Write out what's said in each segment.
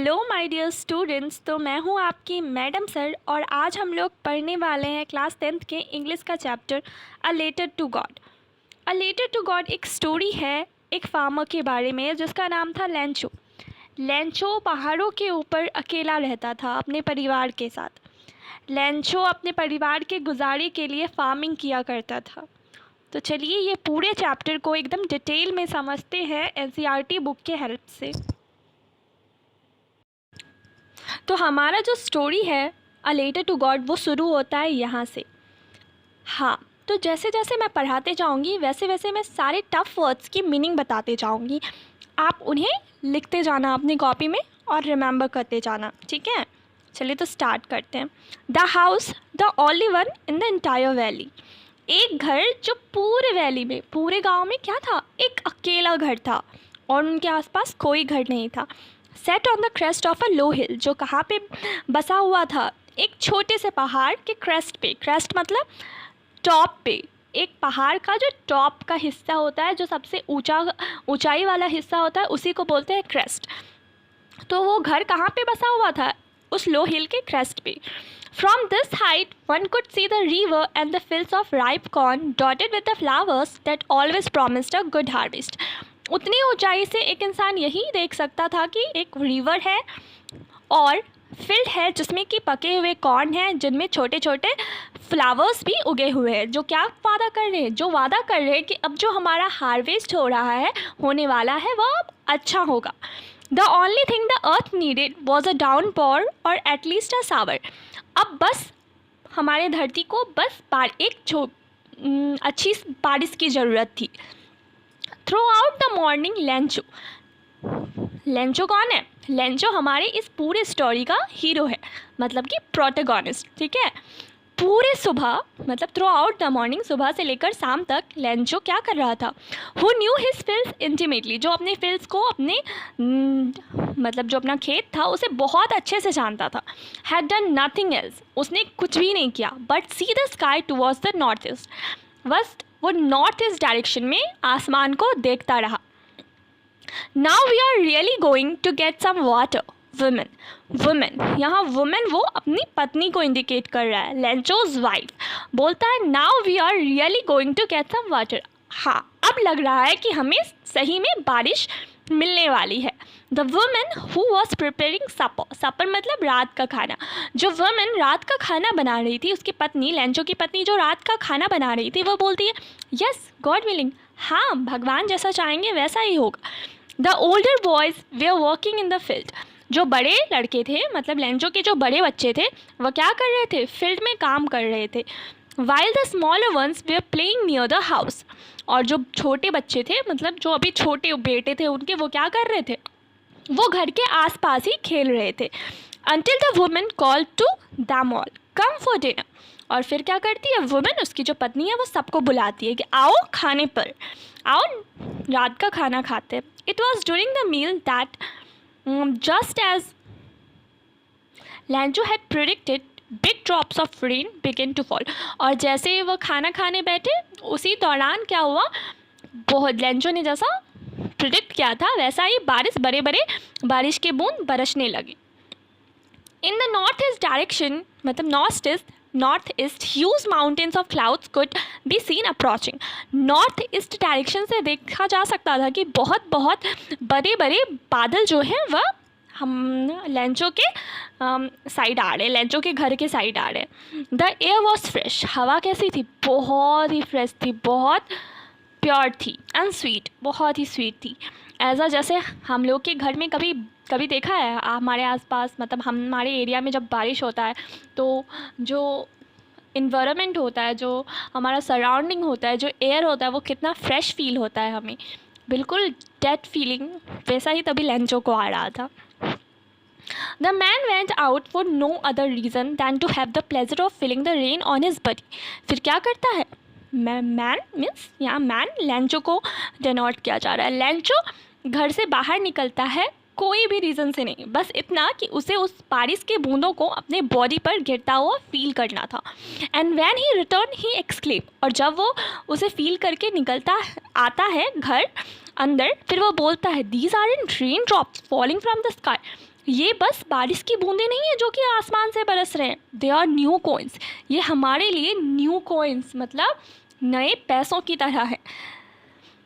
Hello my dear students. तो मैं हूं आपकी मैडम सर और आज हम लोग पढ़ने वाले हैं क्लास 10th के इंग्लिश का chapter a letter to God. A letter to God एक स्टोरी है एक फार्मर के बारे में जिसका नाम था लेंचो। लेंचो पहाड़ों के ऊपर अकेला रहता था अपने परिवार के साथ। लेंचो अपने परिवार के गुजारे के लिए फार्मिंग किया करता था। तो चलिए ये पूरे चैप्टर को एकदम डिटेल में समझते हैं एनसीईआरटी बुक के हेल्प से। तो हमारा जो स्टोरी है अ लेटर टू गॉड वो शुरू होता है यहाँ से। हाँ, तो जैसे जैसे मैं पढ़ाते जाऊँगी वैसे वैसे मैं सारे टफ़ वर्ड्स की मीनिंग बताते जाऊँगी। आप उन्हें लिखते जाना अपनी कॉपी में और रिमेंबर करते जाना, ठीक है। चलिए तो स्टार्ट करते हैं। The house the only one in the entire valley. एक घर जो पूरे वैली में, पूरे गांव में क्या था, एक अकेला घर था और उनके आसपास कोई घर नहीं था। Set on the crest of a low hill, जो कहाँ पे बसा हुआ था, एक छोटे से पहाड़ के क्रेस्ट पे। क्रेस्ट मतलब टॉप पे। एक पहाड़ का जो टॉप का हिस्सा होता है, जो सबसे ऊंचाई वाला हिस्सा होता है, उसी को बोलते हैं क्रेस्ट। तो वो घर कहाँ पे बसा हुआ था, उस लो हिल के क्रेस्ट पे। From this height, one could see the river and the fields of ripe corn dotted with the flowers that always promised a good harvest. उतनी ऊंचाई से एक इंसान यही देख सकता था कि एक रिवर है और फील्ड है जिसमें कि पके हुए कॉर्न हैं, जिनमें छोटे छोटे फ्लावर्स भी उगे हुए हैं, जो क्या वादा कर रहे हैं, जो वादा कर रहे हैं कि अब जो हमारा हार्वेस्ट हो रहा है, होने वाला है, वह अब अच्छा होगा। The only thing the earth needed was a downpour or at least a shower. अब बस हमारे धरती को बस अच्छी बारिश की ज़रूरत थी। Through out the morning Lencho. Lencho कौन है? लेंचो हमारे इस पूरे स्टोरी का हीरो है, मतलब कि प्रोटैगनिस्ट, ठीक है। पूरे सुबह मतलब थ्रू आउट द मॉर्निंग, सुबह से लेकर शाम तक लेंचो क्या कर रहा था? Who knew his fields intimately, जो अपने फील्ड्स को, अपने मतलब जो अपना खेत था उसे बहुत अच्छे से जानता था। हैड डन नथिंग एल्स, उसने कुछ भी नहीं किया, but see the sky towards the north east, बस वो नॉर्थ ईस्ट डायरेक्शन में आसमान को देखता रहा। Now we are really going to get some water. Women, women यहाँ वुमेन वो अपनी पत्नी को इंडिकेट कर रहा है। लेंचोज वाइफ बोलता है now we are really going to get some water. हाँ, अब लग रहा है कि हमें सही में बारिश मिलने वाली है। The women who was preparing supper, supper मतलब रात का खाना। जो वुमेन रात का खाना बना रही थी, उसकी पत्नी, लेंचो की पत्नी जो रात का खाना बना रही थी, वो बोलती है यस गॉड विलिंग, हाँ भगवान जैसा चाहेंगे वैसा ही होगा। The older boys were working in the field. जो बड़े लड़के थे, मतलब लेंचो के जो बड़े बच्चे थे, वह क्या कर रहे थे? फील्ड में काम कर रहे थे। While the smaller ones were playing near the house. और जो छोटे बच्चे थे, मतलब जो अभी छोटे बेटे थे उनके, वो क्या कर रहे थे? वो घर के आसपास ही खेल रहे थे। Until the women call to them all come for dinner. और फिर क्या करती है वुमेन, उसकी जो पत्नी है, वो सबको बुलाती है कि आओ खाने पर, आओ रात का खाना खाते। It was during the meal that just as Lancho had predicted, big drops of rain began to fall. और जैसे ही वो खाना खाने बैठे उसी दौरान क्या हुआ, बहुत लेंचो ने जैसा प्रिडिक्ट किया था वैसा ही बड़े बड़े बारिश के बूंद बरसने लगे। In the north east direction, मतलब north east huge mountains of clouds could be seen approaching. North east direction से देखा जा सकता था कि बहुत बहुत बड़े बड़े बादल जो हैं वह हम लेंचो के साइड आ रहे, लेंचो के घर के साइड आ रहे। द एयर वॉज फ्रेश, हवा कैसी थी? बहुत ही फ्रेश थी, बहुत प्योर थी, एंड स्वीट, बहुत ही स्वीट थी। ऐसा जैसे हम लोग के घर में कभी कभी देखा है हमारे आसपास, मतलब हमारे एरिया में जब बारिश होता है तो जो इन्वायरमेंट होता है, जो हमारा सराउंडिंग होता है, जो एयर होता है, वो कितना फ्रेश फील होता है हमें, बिल्कुल डेट फीलिंग वैसा ही तभी लेंचो को आ रहा था। The man went out for no other reason than to have the pleasure of feeling the rain on his body. फिर क्या करता है? मैन मीन्स यहाँ मैन लेंचो को डिनोट किया जा रहा है। लेंचो घर से बाहर निकलता है कोई भी रीज़न से नहीं, बस इतना कि उसे उस बारिश के बूंदों को अपने बॉडी पर गिरता हुआ फील करना था। And when he return he exclaim, और जब वो उसे फील करके आता है घर अंदर, फिर वो बोलता है these aren't rain drops falling from the sky. ये बस बारिश की बूंदें नहीं है जो कि आसमान से बरस रहे हैं, दे आर न्यू कॉइन्स। ये हमारे लिए न्यू कॉइन्स मतलब नए पैसों की तरह है।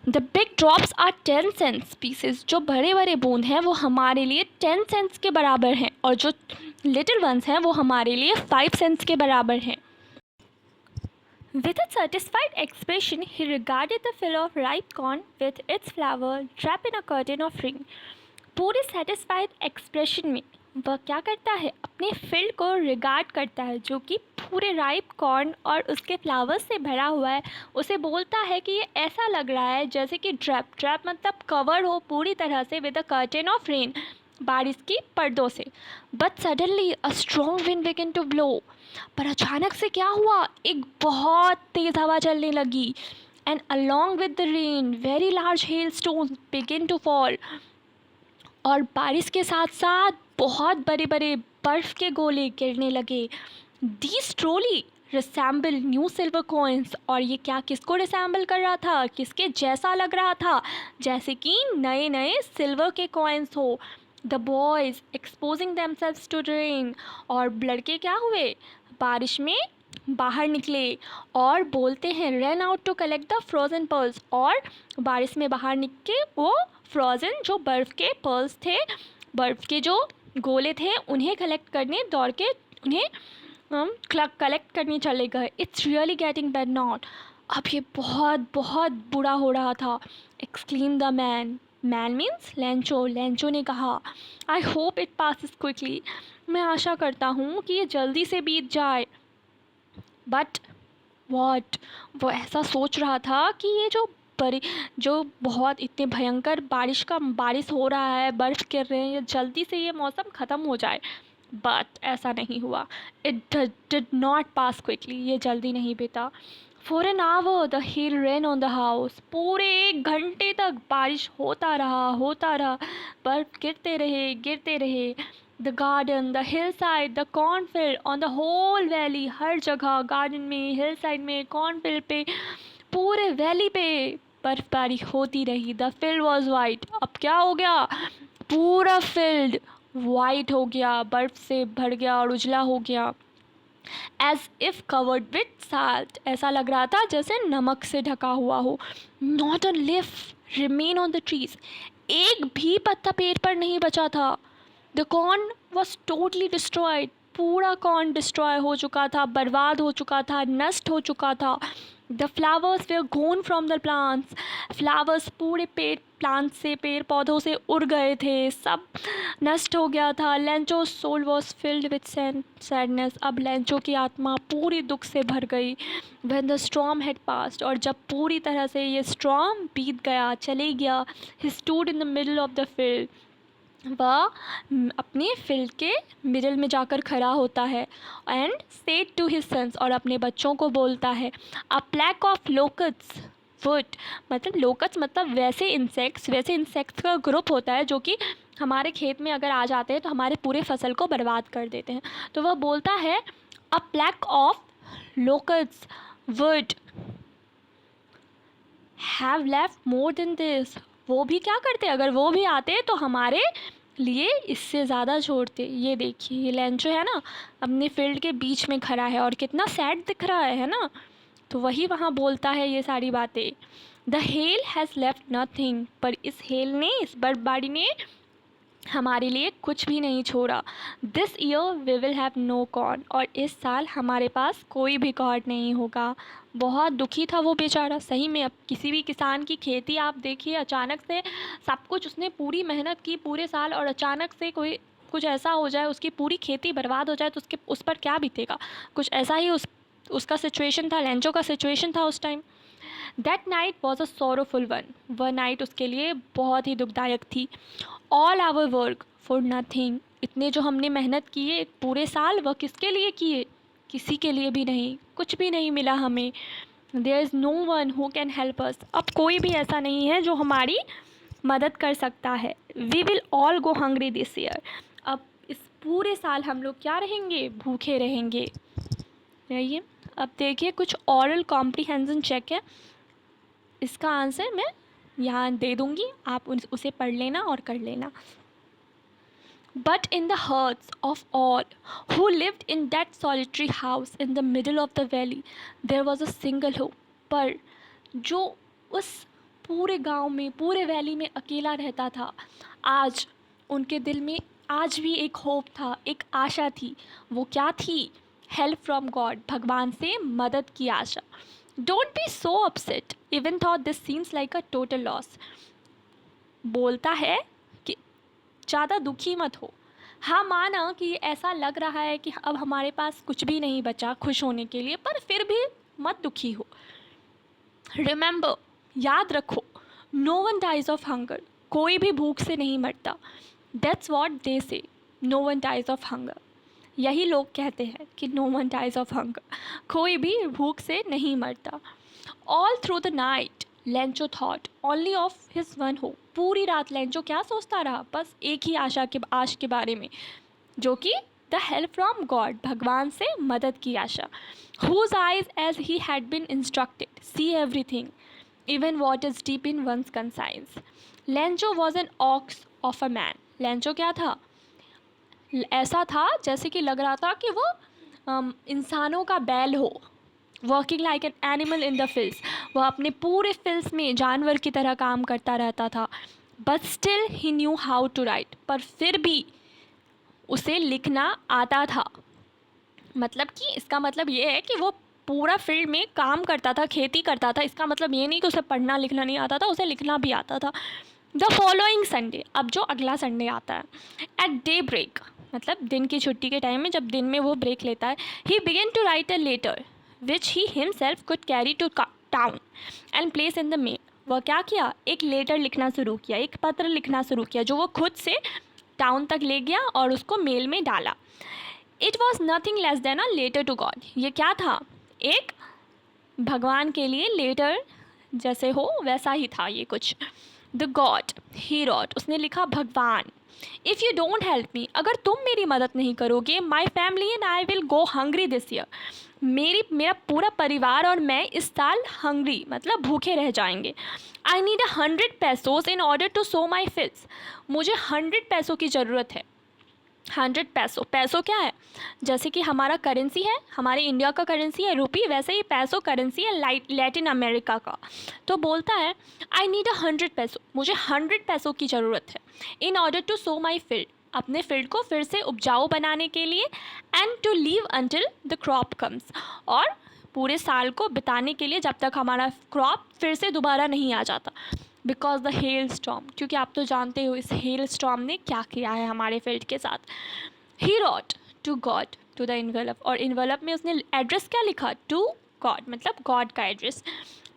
The big drops are 10 cents pieces. जो बड़े बड़े बूंद हैं वो हमारे लिए 10 सेंट्स के बराबर हैं, और जो लिटिल वंस हैं वो हमारे लिए 5 सेंट्स के बराबर हैं। With a satisfied expression, he regarded the field of ripe corn with its flower wrapped in a curtain of rain. पूरे सेटिस्फाइड एक्सप्रेशन में वह क्या करता है, अपने फील्ड को रिगार्ड करता है जो कि पूरे राइप कॉर्न और उसके फ्लावर्स से भरा हुआ है। उसे बोलता है कि ये ऐसा लग रहा है जैसे कि ड्रैप मतलब कवर हो पूरी तरह से with a curtain of rain, बारिश की पर्दों से। But suddenly a strong wind began to blow. पर अचानक से क्या हुआ, एक बहुत तेज़ हवा चलने लगी। And along with the rain very large hail stones begin to fall. और बारिश के साथ साथ बहुत बड़े बड़े बर्फ़ के गोले गिरने लगे। These trolley resemble new silver coins. और ये क्या किसको रिसैम्बल कर रहा था, किसके जैसा लग रहा था, जैसे कि नए नए सिल्वर के कॉइन्स हो। The boys exposing themselves to rain. और लड़के क्या हुए, बारिश में बाहर निकले और बोलते हैं run out to collect the frozen pearls. और बारिश में बाहर निकले वो फ्रोज़न जो बर्फ़ के पर्ल्स थे, बर्फ़ के जो गोले थे, उन्हें कलेक्ट करने दौड़ के उन्हें कलेक्ट करने चले गए। It's really getting bad not. अब ये बहुत बहुत बुरा हो रहा था। Exclaim the man. Man means Lencho. Lencho ने कहा I hope it passes quickly. मैं आशा करता हूँ कि ये जल्दी से बीत जाए। बट वॉट, वो ऐसा सोच रहा था कि ये जो बहुत इतने भयंकर बारिश हो रहा है, बर्फ़ गिर रहे हैं, ये जल्दी से ये मौसम ख़त्म हो जाए। बट ऐसा नहीं हुआ। It did not pass quickly. ये जल्दी नहीं बीता। For an hour the hell rain on the house. पूरे 1 घंटे तक बारिश होता रहा, बर्फ़ गिरते रहे। The garden, the hillside, the cornfield, on the whole valley. हर जगह गार्डन में, हिल साइड में, कॉर्नफील्ड पे, पूरे वैली पे बर्फबारी होती रही। The field was white. अब क्या हो गया, पूरा फील्ड वाइट हो गया, बर्फ से भर गया और उजला हो गया। As if covered with salt. ऐसा लग रहा था जैसे नमक से ढका हुआ हो। Not a leaf remain on the trees. एक भी पत्ता पेड़ पर नहीं बचा था। The corn was totally destroyed. पूरा कॉर्न डिस्ट्रॉय हो चुका था, बर्बाद हो चुका था, नष्ट हो चुका था। The flowers were gone from the plants. Flowers पूरे पेड़ पौधों से उड़ गए थे, सब नष्ट हो गया था। Lencho soul was filled with sadness. अब लेंचो की आत्मा पूरी दुख से भर गई। When the storm had passed. और जब पूरी तरह से ये स्टॉर्म बीत गया, चले गया, he stood in the middle of the field. वह अपने फील्ड के मिडल में जाकर खड़ा होता है। And said to his sons. और अपने बच्चों को बोलता है a plague of locusts would. मतलब लोकट्स मतलब वैसे इंसेक्ट्स का ग्रुप होता है जो कि हमारे खेत में अगर आ जाते हैं तो हमारे पूरे फसल को बर्बाद कर देते हैं। तो वह बोलता है a plague of locusts would have left more than this. वो भी क्या करते, अगर वो भी आते तो हमारे लिए इससे ज़्यादा छोड़ते। ये देखिए, ये लेंचो है ना, अपने फील्ड के बीच में खड़ा है और कितना सैड दिख रहा है ना। तो वही वहाँ बोलता है ये सारी बातें। The hell has left nothing. पर इस हेल ने, इस बर्फबारी ने हमारे लिए कुछ भी नहीं छोड़ा। This year we will have no corn. और इस साल हमारे पास कोई भी कॉर्न नहीं होगा। बहुत दुखी था वो बेचारा सही में। अब किसी भी किसान की खेती आप देखिए, अचानक से सब कुछ उसने पूरी मेहनत की पूरे साल, और अचानक से कोई कुछ ऐसा हो जाए, उसकी पूरी खेती बर्बाद हो जाए, तो उस पर क्या बीतेगा। कुछ ऐसा ही उसका सिचुएशन था, लेंचो का सिचुएशन था उस time. That night was a sorrowful one. वह नाइट उसके लिए बहुत ही दुखदायक थी। All our work for nothing. इतने जो हमने मेहनत की है पूरे साल, वह किसके लिए किए, किसी के लिए भी नहीं, कुछ भी नहीं मिला हमें। There is no one who can help us. अब कोई भी ऐसा नहीं है जो हमारी मदद कर सकता है। We will all go hungry this year. अब इस पूरे साल हम लोग क्या रहेंगे, भूखे रहेंगे। रहिए, अब देखिए कुछ ऑरल कॉम्प्रीहेंशन चेक है। इसका आंसर मैं यहाँ दे दूँगी, आप उसे पढ़ लेना और कर लेना। But in the hearts of all who lived in that solitary house in the middle of the valley, there was a single hope. पर जो उस पूरे गांव में, पूरे वैली में अकेला रहता था, आज उनके दिल में आज भी एक होप था, एक आशा थी. वो क्या थी? हेल्प फ्रॉम गॉड, भगवान से मदद की आशा. Don't be so upset even though this seems like a total loss. बोलता है कि ज़्यादा दुखी मत हो. हाँ, माना कि ऐसा लग रहा है कि अब हमारे पास कुछ भी नहीं बचा खुश होने के लिए, पर फिर भी मत दुखी हो. रिमेंबर, याद रखो, no one dies of hunger, कोई भी भूख से नहीं मरता. That's what they say, no one dies of hunger. यही लोग कहते हैं कि no one dies of hunger, कोई भी भूख से नहीं मरता. All through the night Lencho thought only of his one hope. पूरी रात लेंचो क्या सोचता रहा? बस एक ही आशा के बारे में, जो कि द हेल्प फ्रॉम गॉड, भगवान से मदद की आशा. Whose eyes as he had been instructed see everything even what is deep in one's conscience. Lencho was an ox of a man. Lencho क्या था? ऐसा था जैसे कि लग रहा था कि वो इंसानों का बैल हो. Working like an animal in the fields, वह अपने पूरे फील्ड्स में जानवर की तरह काम करता रहता था. But still he knew how to write, पर फिर भी उसे लिखना आता था. मतलब कि इसका मतलब ये है कि वो पूरा फील्ड में काम करता था, खेती करता था. इसका मतलब ये नहीं कि उसे पढ़ना लिखना नहीं आता था, उसे लिखना भी आता था. द फॉलोइंग संडे, अब जो अगला संडे आता है, एट डे ब्रेक, मतलब दिन की छुट्टी के टाइम में, जब दिन में वो ब्रेक लेता है, he began to write a letter which he himself could carry to town and place in the mail. वह क्या किया? एक लेटर लिखना शुरू किया, एक पत्र लिखना शुरू किया, जो वो खुद से टाउन तक ले गया और उसको मेल में डाला. It was nothing less than a letter to God. ये क्या था? एक भगवान के लिए लेटर जैसे हो वैसा ही था ये कुछ. द गॉड ही रॉट, उसने लिखा भगवान, if you don't help me, अगर तुम मेरी मदद नहीं करोगे, my family and I will go hungry this year. मेरा पूरा परिवार और मैं इस साल हंग्री मतलब भूखे रह जाएंगे. I need 100 pesos in order to sow my fields. मुझे 100 पैसों की ज़रूरत है. 100 पैसों, पैसों क्या है? जैसे कि हमारा करेंसी है, हमारे इंडिया का करेंसी है रुपी, वैसे ही पैसों करेंसी है लैटिन अमेरिका का. तो बोलता है आई नीड 100 पैसों, मुझे 100 पैसों की ज़रूरत है. In order to sow my field, अपने फील्ड को फिर से उपजाऊ बनाने के लिए. And to live until the crop comes, और पूरे साल को बिताने के लिए जब तक हमारा क्रॉप फिर से दोबारा नहीं आ जाता. बिकॉज द हेल स्टॉर्म, क्योंकि आप तो जानते हो इस हेल स्टॉर्म ने क्या किया है हमारे फील्ड के साथ. He wrote to God to the envelope, और इन्वेलप में उसने एड्रेस क्या लिखा? टू गॉड, मतलब गॉड का address.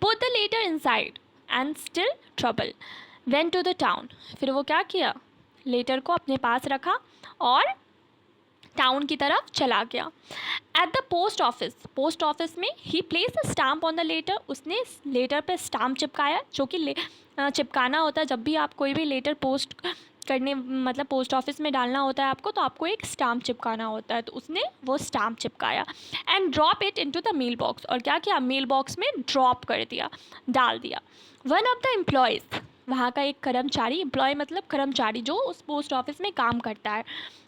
Put the letter inside and still trouble. Went to the town, फिर वो क्या किया? लेटर को अपने पास रखा और टाउन की तरफ चला गया. At the post office, post office में he place the stamp on the letter, उसने लेटर पे स्टाम्प चिपकाया, जो कि चिपकाना होता है जब भी आप कोई भी लेटर पोस्ट करने, मतलब पोस्ट ऑफिस में डालना होता है आपको, तो आपको एक स्टाम्प चिपकाना होता है. तो उसने वो स्टाम्प चिपकाया. And drop it into the mail box, और क्या किया? मेल बॉक्स में ड्रॉप कर दिया, डाल दिया. वन ऑफ द एम्प्लॉयज़, वहाँ का एक कर्मचारी, एम्प्लॉय मतलब कर्मचारी जो उस पोस्ट ऑफिस में काम करता है,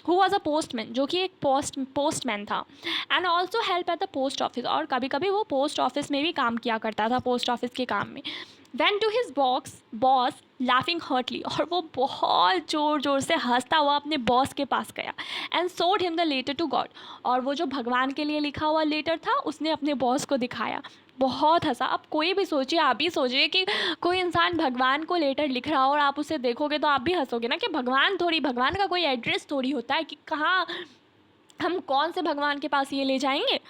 हु वॉज अ पोस्टमैन, जो कि एक पोस्टमैन था. And also help at the post office, और कभी कभी वो पोस्ट ऑफिस में भी काम किया करता था, पोस्ट ऑफिस के काम में. When to his boss laughing heartily, और वो बहुत ज़ोर ज़ोर से हंसता हुआ अपने बॉस के पास गया. And showed him the letter to God, और वो जो भगवान के लिए लिखा हुआ लेटर था उसने अपने बॉस को दिखाया. बहुत हंसा. अब कोई भी सोचिए, आप ही सोचिए कि कोई इंसान भगवान को लेटर लिख रहा हो और आप उसे देखोगे तो आप भी हंसोगे ना, कि भगवान का कोई एड्रेस थोड़ी होता है कि कहाँ हम कौन से भगवान के पास ये ले जाएंगे.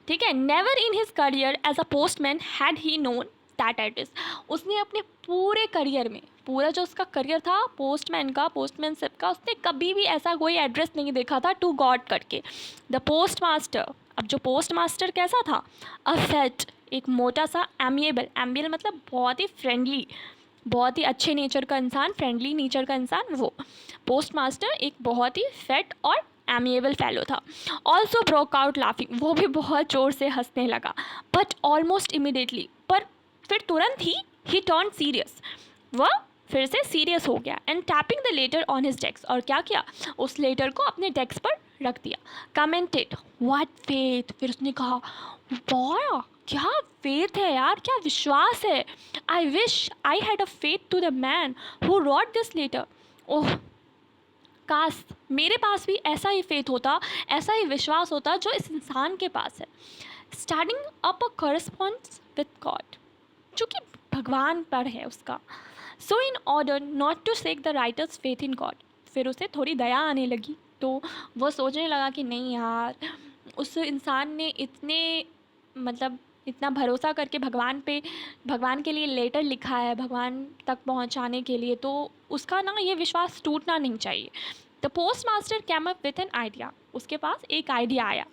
ठीक है. Never in his career as a postman had he known that address. उसने अपने पूरे करियर में, पूरा जो उसका करियर था पोस्टमैन का, पोस्टमैनशिप का, उसने कभी भी ऐसा कोई एड्रेस नहीं देखा था टू गॉड करके. द पोस्टमास्टर, अब जो पोस्टमास्टर कैसा था? अ फैट, एक मोटा सा, एमिएबल, एम्बियल मतलब बहुत ही फ्रेंडली, बहुत ही अच्छे नेचर का इंसान, फ्रेंडली नेचर का इंसान. वो पोस्टमास्टर एक बहुत ही फैट और एमिएबल फेलो था. ऑल्सो ब्रोक आउट लाफिंग, वो भी बहुत ज़ोर से हंसने लगा. बट ऑलमोस्ट इमिडिएटली, पर फिर तुरंत ही टर्न सीरियस, वह फिर से सीरियस हो गया and tapping the later on his desk, और क्या किया, उस लेटर को अपने डेस्क पर रख दिया. कमेंटेड व्हाट फेथ, फिर उसने कहा वाह क्या फेथ है यार, क्या विश्वास है. I wish I had a faith to the man who wrote this letter. Oh काश मेरे पास भी ऐसा ही फेथ होता, ऐसा ही विश्वास होता जो इस इंसान के पास है. Starting up a correspondence with God, जो कि भगवान पर है उसका. So in order not to shake the writer's faith in God, फिर उसे थोड़ी दया आने लगी, तो वो सोचने लगा कि नहीं यार, उस इंसान ने मतलब इतना भरोसा करके भगवान के लिए लेटर लिखा है भगवान तक पहुंचाने के लिए, तो उसका ना ये विश्वास टूटना नहीं चाहिए. The post master cam up with an idea, उसके पास एक आइडिया आया.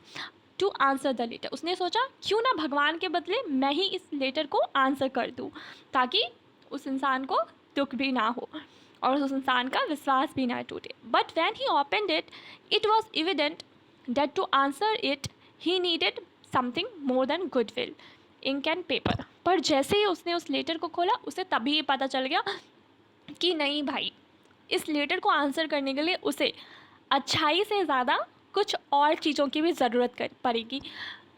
टू आंसर द लेटर, उसने सोचा क्यों ना भगवान के बदले मैं ही इस लेटर को आंसर कर दूँ, ताकि उस इंसान को दुख भी ना हो और उस इंसान का विश्वास भी ना टूटे. But when he opened it, it was evident that to answer it he needed something more than goodwill, ink and paper. पर जैसे ही उसने उस लेटर को खोला, उसे तभी पता चल गया कि नहीं भाई, इस लेटर को आंसर करने के लिए उसे अच्छाई से ज़्यादा कुछ और चीज़ों की भी ज़रूरत पड़ेगी.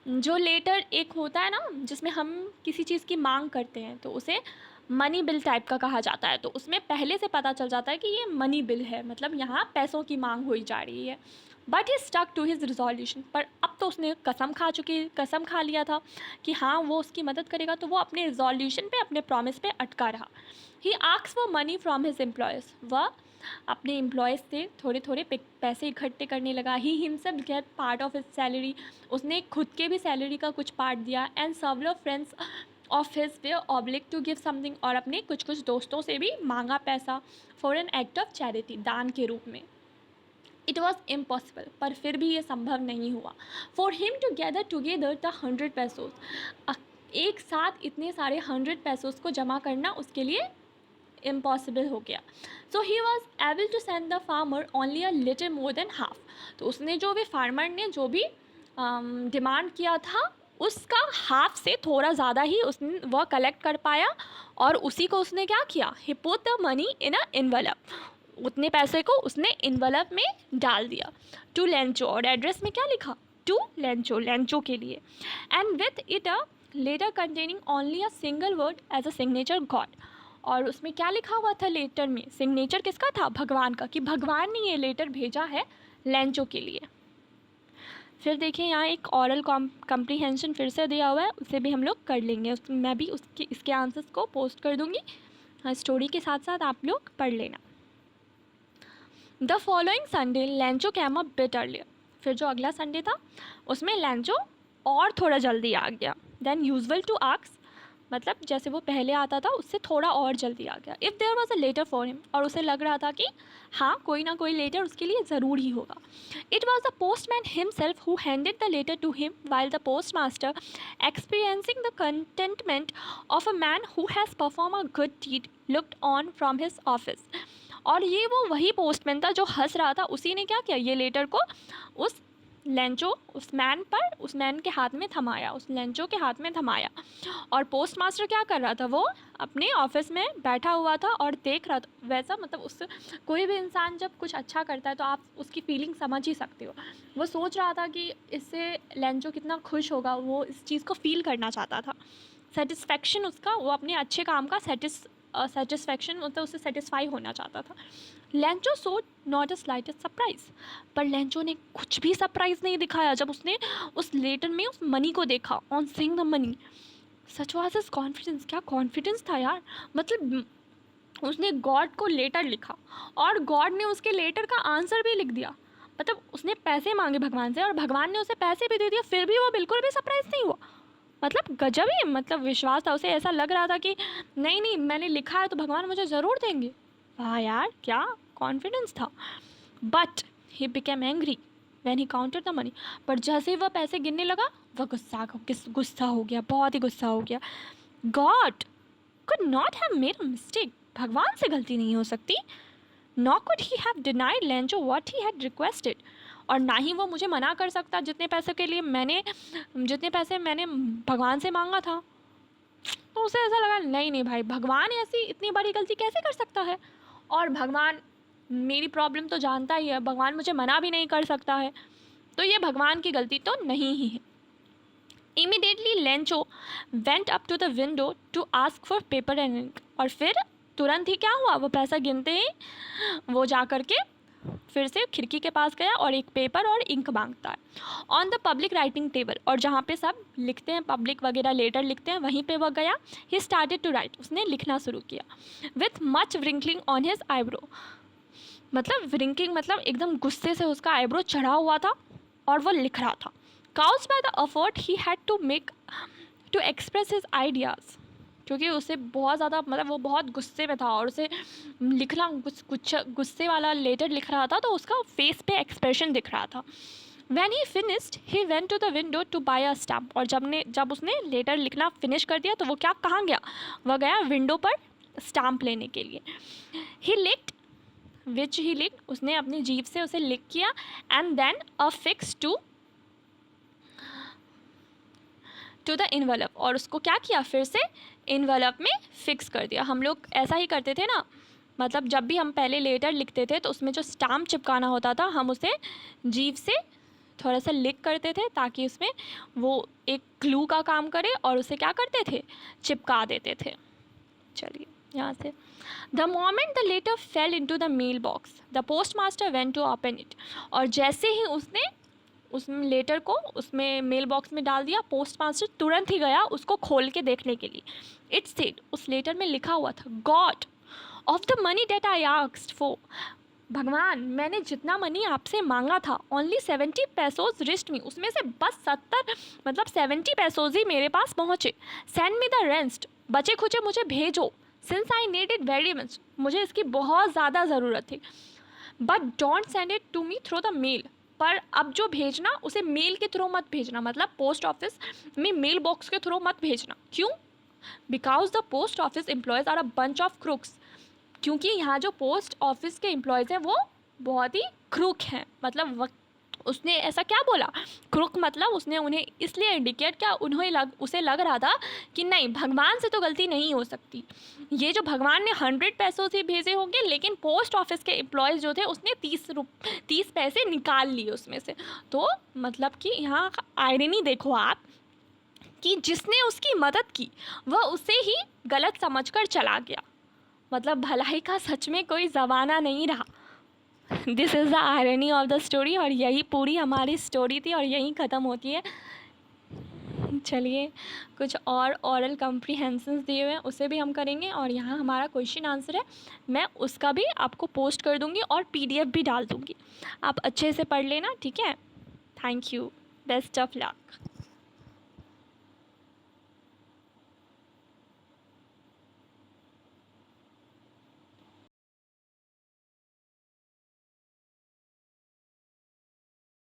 जो लेटर एक होता है ना जिसमें हम किसी चीज़ की मांग करते हैं, तो उसे मनी बिल टाइप का कहा जाता है. तो उसमें पहले से पता चल जाता है कि ये मनी बिल है, मतलब यहाँ पैसों की मांग हुई जा रही है. But he stuck to his resolution, पर अब तो उसने कसम खा लिया था कि हाँ वो उसकी मदद करेगा, तो वो अपने रिजोल्यूशन पे, अपने प्रॉमिस पे अटका रहा. ही asks for money from his employees, वह अपने एम्प्लॉयज़ से थोड़े थोड़े पैसे इकट्ठे करने लगा. He himself gave part of his salary, उसने खुद के भी सैलरी का कुछ पार्ट दिया. And several friends of his were obliged to give something, और अपने कुछ दोस्तों से भी मांगा पैसा for an act of charity, दान के रूप में. इट वॉज इम्पॉसिबल, पर फिर भी ये संभव नहीं हुआ. For him to gather together the 100 pesos, एक साथ इतने सारे 100 पैसोज को जमा करना उसके लिए इम्पॉसिबल हो गया. So he was able to send the farmer only a little more than half, तो उसने जो भी फार्मर ने जो भी डिमांड किया था उसका हाफ से थोड़ा ज़्यादा ही उसने वह कलेक्ट कर पाया, और उसी को उसने क्या किया, he put the money in a envelope, उतने पैसे को उसने इन्वेलप में डाल दिया. टू लेंचो, और एड्रेस में क्या लिखा, टू लेंचो, लेंचो के लिए. And with it a letter containing only a single word as a signature God, और उसमें क्या लिखा हुआ था लेटर में, सिग्नेचर किसका था, भगवान का, कि भगवान ने ये लेटर भेजा है लेंचो के लिए. फिर देखिए यहाँ एक ऑरल कम्प्रीहेंशन फिर से दिया हुआ है, उसे भी हम लोग कर लेंगे. मैं भी इसके आंसर्स को पोस्ट कर दूँगी, स्टोरी के साथ साथ आप लोग पढ़ लेना. The following Sunday Lencho cam up bit earlier, फिर जो अगला संडे था उसमें लेंचो और थोड़ा जल्दी आ गया. देन यूजुअल टू आस्क, मतलब जैसे वो पहले आता था उससे थोड़ा और जल्दी आ गया. If there was a letter for him, और उसे लग रहा था कि हाँ कोई ना कोई लेटर उसके लिए ज़रूर ही होगा. It was the postman himself who handed the letter to him, while the post master experiencing the contentment of a man who has perform a good deed looked on from his office. और ये वो वही postman था जो हंस रहा था, उसी ने क्या किया, ये लेटर को उस लेंचो उस मैन के हाथ में थमाया, उस लेंचो के हाथ में थमाया. और पोस्ट मास्टर क्या कर रहा था, वो अपने ऑफिस में बैठा हुआ था और देख रहा था. वैसा मतलब उस कोई भी इंसान जब कुछ अच्छा करता है तो आप उसकी फीलिंग समझ ही सकते हो. वो सोच रहा था कि इससे लेंचो कितना खुश होगा, वो इस चीज़ को फील करना चाहता था. सेटिस्फेक्शन उसका, वो अपने अच्छे काम का सेटिस्फेक्शन मतलब उससे सेटिस्फाई होना चाहता था. Lencho so not a slightest surprise, पर लेंचो ने कुछ भी सरप्राइज नहीं दिखाया जब उसने उस लेटर में उस मनी को देखा. On seeing the money, such was his confidence, क्या कॉन्फिडेंस था यार. मतलब उसने गॉड को लेटर लिखा और गॉड ने उसके लेटर का आंसर भी लिख दिया. मतलब उसने पैसे मांगे भगवान से और भगवान ने उसे पैसे भी दे दिया, फिर भी वो बिल्कुल भी सरप्राइज नहीं हुआ. मतलब गजब ही मतलब विश्वास था उसे. ऐसा लग रहा था कि नहीं नहीं मैंने लिखा है तो भगवान मुझे ज़रूर देंगे. वाह यार क्या कॉन्फिडेंस था. But he became angry when he counted the money, पर जैसे ही वह पैसे गिनने लगा वह गुस्सा हो गया, बहुत ही गुस्सा हो गया. God could not have made a mistake, भगवान से गलती नहीं हो सकती. Not could he have denied Lencho what he had requested, और ना ही वो मुझे मना कर सकता जितने पैसे मैंने भगवान से मांगा था. तो उसे ऐसा लगा नहीं नहीं भाई, भगवान ऐसी इतनी बड़ी गलती कैसे कर सकता है, और भगवान मेरी प्रॉब्लम तो जानता ही है, भगवान मुझे मना भी नहीं कर सकता है, तो ये भगवान की गलती तो नहीं ही है। Immediately Lencho went up to the window to ask for paper and ink, और फिर तुरंत ही क्या हुआ, वो पैसा गिनते ही वो जा कर के फिर से खिड़की के पास गया और एक पेपर और इंक मांगता है। On the public writing table, और जहाँ पे सब लिखते हैं, पब्लिक वगैरह लेटर लिखते हैं, वहीं पे वो गया। ही स्टार्टेड टू राइट, उसने लिखना शुरू किया। With much wrinkling on his eyebrow, मतलब व्रिंकिंग मतलब एकदम गुस्से से उसका आईब्रो चढ़ा हुआ था और वो लिख रहा था। Caused by the effort he had to make to express his ideas, क्योंकि उसे बहुत ज़्यादा मतलब वो बहुत गुस्से में था और उसे लिखना कुछ गुस्से वाला लेटर लिख रहा था, तो उसका फेस पे एक्सप्रेशन दिख रहा था। When he finished, he went to the window to buy a stamp, और जब उसने लेटर लिखना फिनिश कर दिया तो वो कहाँ गया, वह गया विंडो पर स्टाम्प लेने के लिए। He licked, which he licked, उसने अपनी जीभ से उसे लिक किया, and then affixed to the envelope, और उसको क्या किया, फिर से इन्वेलप में फिक्स कर दिया। हम लोग ऐसा ही करते थे ना, मतलब जब भी हम पहले लेटर लिखते थे तो उसमें जो स्टाम्प चिपकाना होता था, हम उसे जीभ से थोड़ा सा लिक करते थे ताकि उसमें वो एक ग्लू का काम करे, और उसे क्या करते थे, चिपका देते थे। चलिए यहाँ से, the moment the letter fell into the mail box the post master went to open it, और जैसे ही उसने उस लेटर को उसमें मेल बॉक्स में डाल दिया, पोस्ट मास्टर तुरंत ही गया उसको खोल के देखने के लिए। इट सेड, उस लेटर में लिखा हुआ था, God of the money that I asked for, भगवान मैंने जितना मनी आपसे मांगा था, ओनली 70 पैसोज रिस्ट मी, उसमें से बस 70 पैसोज ही मेरे पास पहुँचे। सेंड मी द रेस्ट, बचे खुचे मुझे भेजो, since I need it very much, मुझे इसकी बहुत ज़्यादा ज़रूरत थी। But don't send it to me through the mail, पर अब जो भेजना उसे मेल के थ्रू मत भेजना, मतलब पोस्ट ऑफिस में मेल बॉक्स के थ्रू मत भेजना। क्यों? Because the post office employees are a bunch of crooks, क्योंकि यहाँ जो पोस्ट ऑफिस के एम्प्लॉयज़ हैं वो बहुत ही क्रूक हैं। मतलब उसने ऐसा क्या बोला, क्रूक मतलब उसने उन्हें इसलिए इंडिकेट किया, उसे लग रहा था कि नहीं भगवान से तो गलती नहीं हो सकती, ये जो भगवान ने 100 पैसों से भेजे होंगे, लेकिन पोस्ट ऑफिस के एम्प्लॉयज़ जो थे उसने 30 पैसे निकाल लिए उसमें से। तो मतलब कि यहाँ आयरनी देखो आप, कि जिसने उसकी मदद की वह उसे ही गलत समझकर चला गया। मतलब भलाई का सच में कोई ज़माना नहीं रहा। This is the irony of the story, और यही पूरी हमारी स्टोरी थी और यहीं ख़त्म होती है। चलिए कुछ और ऑरल कम्प्रीहेंशंस दिए हुए हैं उसे भी हम करेंगे, और यहाँ हमारा क्वेश्चन आंसर है, मैं उसका भी आपको पोस्ट कर दूँगी और PDF भी डाल दूँगी, आप अच्छे से पढ़ लेना, ठीक है। Thank you, best of luck.